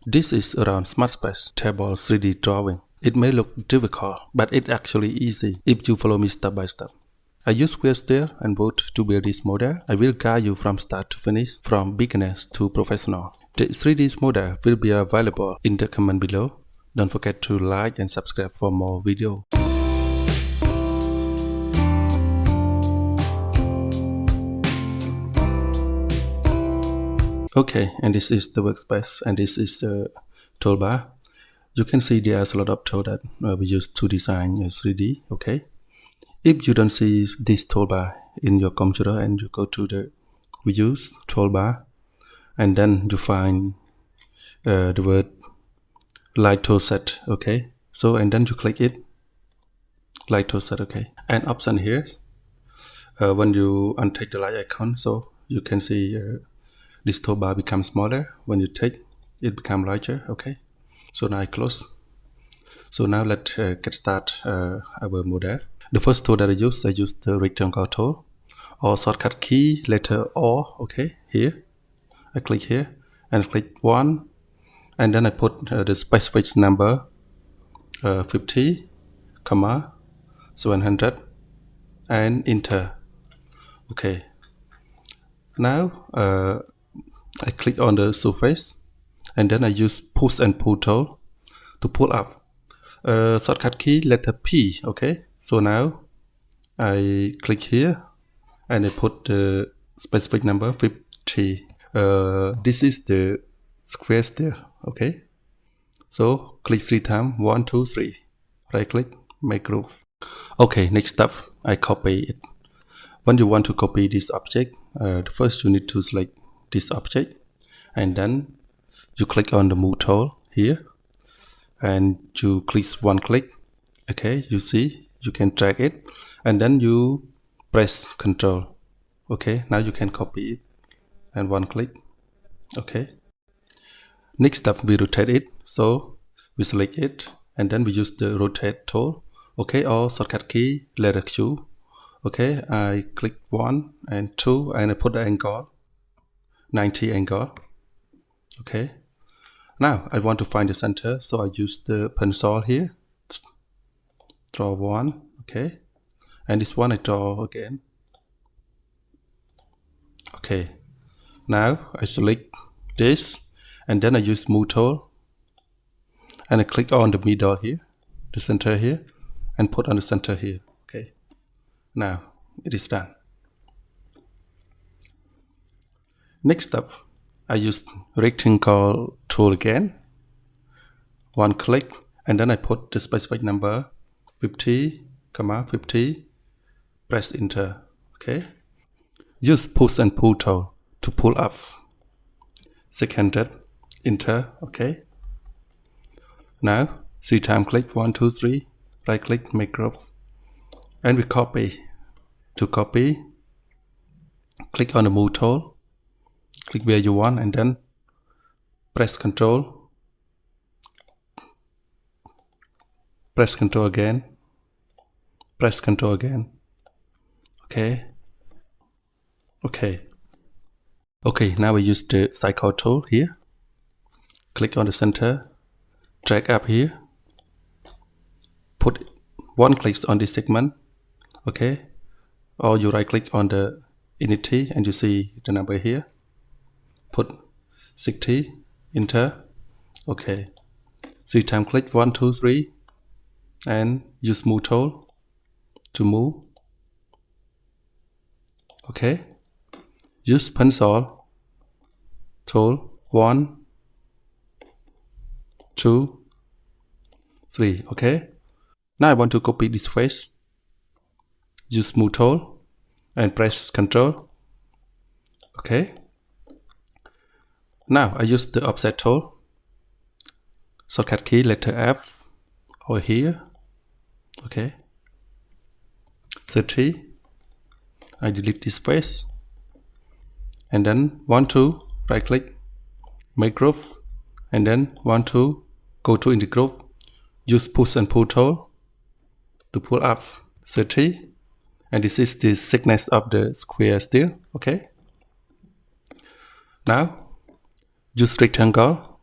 This is around Smart Space Table 3D drawing. It may look difficult, but it's actually easy if you follow me step by step. I use Square Steel and Wood to build this model. I will guide you from start to finish, from beginners to professional. The 3D model will be available in the comment below. Don't forget to like and subscribe for more videos. Okay, and this is the workspace, and this is the toolbar. You can see there's a lot of tools that we use to design 3D. Okay, if you don't see this toolbar in your computer, and you go to the we use toolbar, and then you find the word light tool set. Okay, so and then you click it, light tool set. Okay, and option here when you untick the light icon, so you can see this toolbar becomes smaller. When you take it becomes larger. Okay, so now I close. So now let's get started our model. The first tool that I use the rectangle tool or shortcut key letter O. Okay, here I click here and click 1, and then I put the specific number 50, 700 and enter. Okay, now I click on the surface, and then I use push and pull tool to pull up. Shortcut key letter P. Okay, so now I click here and I put the specific number 50. This is the square stair. Okay, so click 3 times, 1, 2, 3. Right click, make group. Okay, next step, I copy it. When you want to copy this object, first you need to select this object, and then you click on the move tool here, and you click one click. Okay, you see you can drag it, and then you press Ctrl. Okay, now you can copy it, and one click. Okay, next step we rotate it, so we select it, and then we use the rotate tool. Okay, or shortcut key letter Q. Okay, I click 1 and 2, and I put the angle 90 angle. Okay, now I want to find the center, so I use the pencil here, draw 1. Okay, and this one I draw again. Okay, now I select this, and then I use move tool, and I click on the middle here, the center here, and put on the center here. Okay, now it is done. Next up, I use rectangle tool again. One click, and then I put the specific number 50, 50. Press enter. Okay. Use push and pull tool to pull up. 600. Enter. Okay. Now 3 times click, 1, 2, 3. Right click, make group, and we copy. To copy, click on the move tool. Click where you want, and then press Ctrl. Press Ctrl again. Press Ctrl again. Okay. Okay. Okay, now we use the cycle tool here. Click on the center. Drag up here. Put one click on this segment. Okay. Or you right click on the entity, and you see the number here. Put 60, enter. Okay, 3 times click, 1, 2, 3, and use move tool to move. Okay, use pencil tool, 1, 2, 3. Okay, now I want to copy this face. Use move tool and press Ctrl. Okay. Now I use the offset tool. Shortcut key letter F over here. Okay. 30. I delete this face. And then 1, 2, right click, make group, and then 1, 2, go to in the group. Use push and pull tool to pull up 30. And this is the thickness of the square steel. Okay. Now use rectangle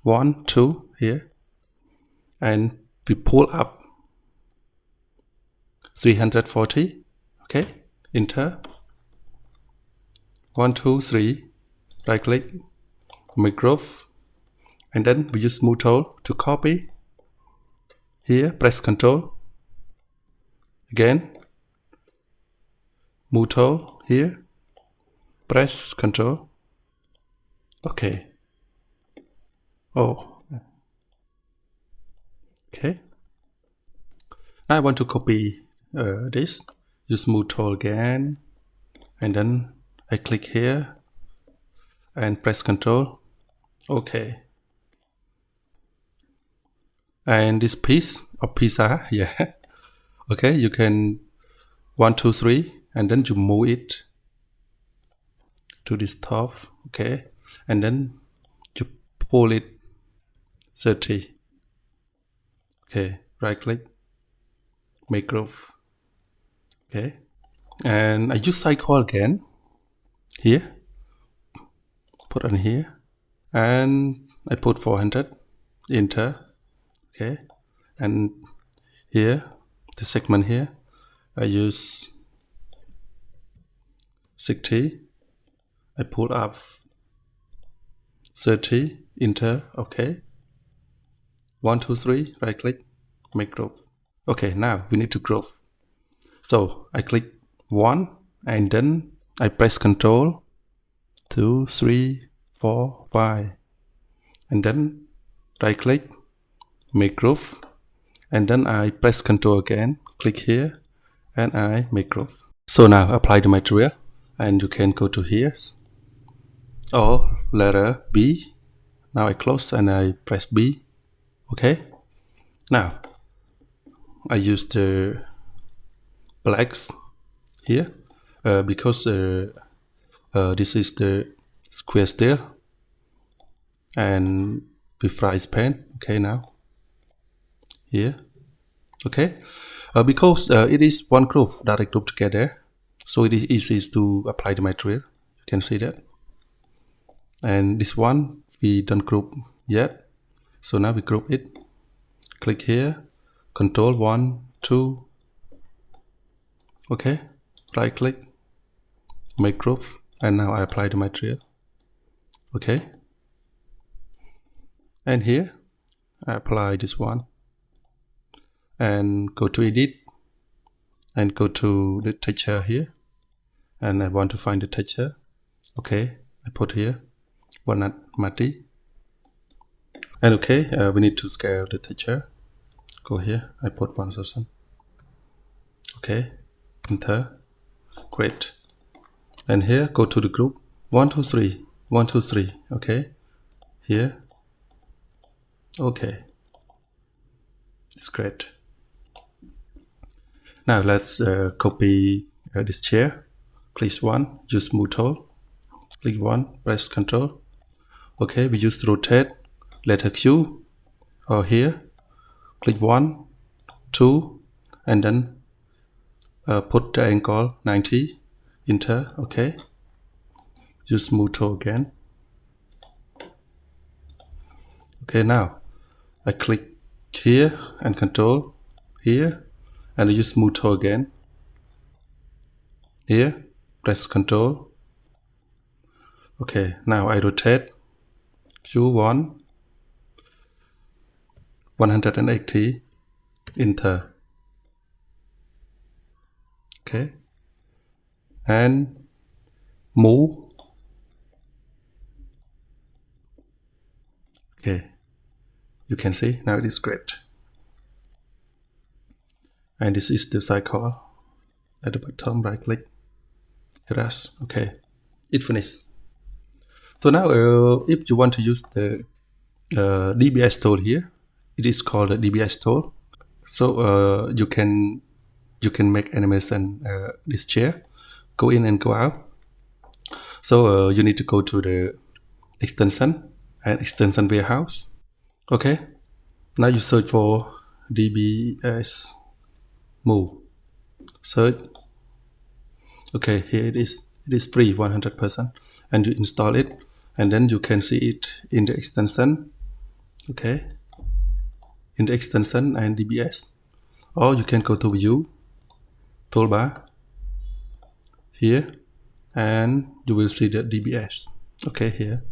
1, 2 here, and we pull up 340. Okay, enter. 1, 2, 3. Right click, make group, and then we use move tool to copy. Here, press Ctrl. Again, move tool here, press Ctrl. Okay. Oh. Okay. Now I want to copy this. Use move tool again, and then I click here and press Ctrl. Okay. And this piece of pizza, yeah. Okay, you can 1, 2, 3, and then you move it to this top. Okay, and then you pull it 30. Okay, right click, make group. Okay, and I use cycle again here, put on here, and I put 400, enter. Okay, and here, the segment here, I use 60, I pull up 30, enter. Okay, 1, 2, 3, right click, make group. Okay, now we need to group. So I click 1, and then I press Ctrl 2, 3, 4, 5, and then right click, make group, and then I press Ctrl again, click here, and I make group. So now apply the material, and you can go to here or letter B. Now I close and I press B. Okay, now I use the blacks here because this is the square stair and with rice pen. Okay, now here. Okay, because it is one group, direct group together, so it is easy to apply the material. You can see that. And this one we don't group yet, so now we group it. Click here, Control 1, 2. Okay, right click, make group, and now I apply the material. Okay, and here I apply this one, and go to edit, and go to the texture here, and I want to find the texture. Okay, I put here walnut mati, and okay, we need to scale the texture. Go here, I put 1000. Okay, enter. Great. And here go to the group 1, 2, 3, 1, 2, 3. Okay, here. Okay, it's great. Now let's copy this chair. Click 1, use move tool. Click 1, press Ctrl. Okay, we use rotate letter Q, or here. Click 1, 2, and then put the angle 90. Enter. Okay, use move tool again. Okay, now I click here and Control here, and I use move tool again. Here, press Control. Okay, now I rotate Q1 180. Enter. Okay, and move. Okay, you can see now it is great. And this is the cycle at the bottom. Right click, erase. Okay, it finished. So now if you want to use the DBS tool here, it is called the DBS tool. So you can make animation this chair, go in and go out. So you need to go to the extension and extension warehouse. Okay, now you search for DBS move, search. Okay, here it is free 100%, and you install it, and then you can see it in the extension. Okay, in the extension and DBS, or you can go to view toolbar here and you will see the DBS. Okay, here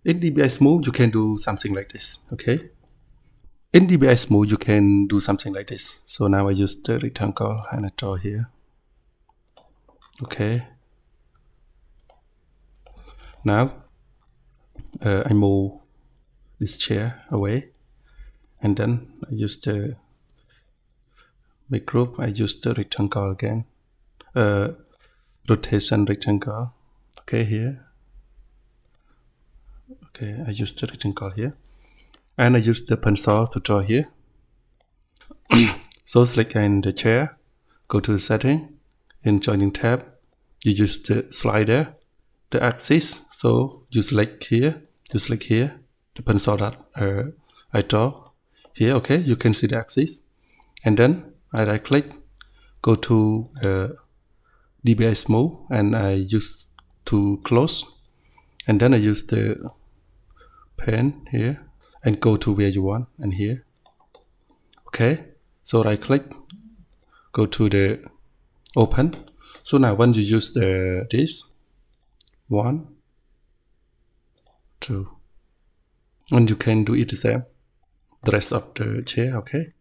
in DBS mode you can do something like this. Okay, in DBS mode you can do something like this. So now I use the rectangle and I draw here. Okay, now I move this chair away, and then I use the make group. I use the rectangle again, rotation rectangle. Okay, here. Okay, I use the rectangle here, and I use the pencil to draw here. So select in the chair, go to the setting, in joining tab, you use the slider, the axis. So you select here, the pencil that I draw here. Okay, you can see the axis, and then I right click, go to DBS mode, and I use to close, and then I use the pen here and go to where you want and here. Okay, so right click, go to the open. So now when you use this 1, 2, and you can do it the same the rest of the chair. Okay,